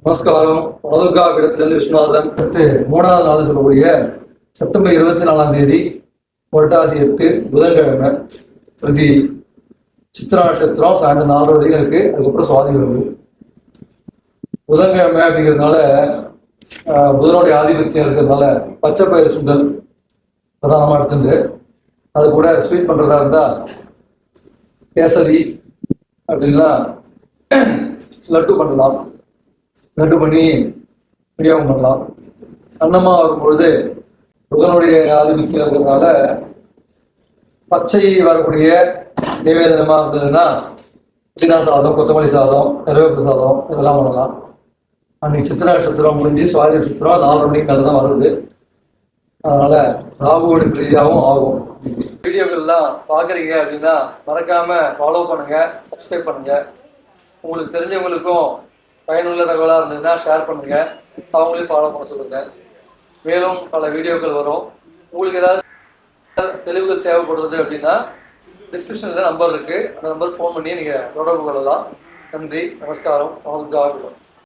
நமஸ்காரம். வலதுர்கா இடத்திலிருந்து விஸ்வநாதன். அடுத்து 3வது நாள் சொல்லக்கூடிய செப்டம்பர் 24ஆம் தேதி புரட்டாசி 8 புதன்கிழமை பிரதி சித்திரா நட்சத்திரம் சாயந்தரம் 4 வரைக்கும் இருக்கு. அதுக்கப்புறம் சுவாதி வருது. புதன்கிழமை அப்படிங்கிறதுனால புதனுடைய ஆதிபத்தியம் இருக்கிறதுனால பச்சை பயிர் சுண்டல் பிரதானமாக எடுத்துட்டு அது கூட ஸ்வீட் பண்ணுறதா இருந்தால் கேசரி அப்படின்னா லட்டு பண்ணலாம். லட்டு பண்ணி விநியோகம் பண்ணலாம். அன்னமாக வரும்பொழுது புதனுடைய ஆதிபத்தியம் இருக்கிறதுனால பச்சை வரக்கூடிய நிவேதனமாக இருந்ததுன்னா புதினா சாதம், கொத்தமல்லி சாதம், கருவேப்பிலை சாதம் இதெல்லாம் பண்ணலாம். அன்னைக்கு சித்திரா நட்சத்திரம் முடிஞ்சு சுவாதி நட்சத்திரம் 4 மணிக்கு மேலே தான் வருது. அதனால ராகுவோட ரீதியாகவும் ஆகும். வீடியோக்கள்லாம் பார்க்குறீங்க அப்படின்னா மறக்காம ஃபாலோ பண்ணுங்க, சப்ஸ்கிரைப் பண்ணுங்க. உங்களுக்கு தெரிஞ்சவங்களுக்கும் பயனுள்ள தகவலாக இருந்ததுன்னா ஷேர் பண்ணுங்க, அவங்களையும் ஃபாலோ பண்ண சொல்லுங்க. மேலும் பல வீடியோக்கள் வரும். உங்களுக்கு ஏதாவது தெளிவுகள் தேவைப்படுறது அப்படின்னா டிஸ்கிரிப்ஷனில் நம்பர் இருக்கு, அந்த நம்பருக்கு ஃபோன் பண்ணி நீங்கள் தொடர்பு கொள்ளலாம். நன்றி, நமஸ்காரம். அவங்களுக்கு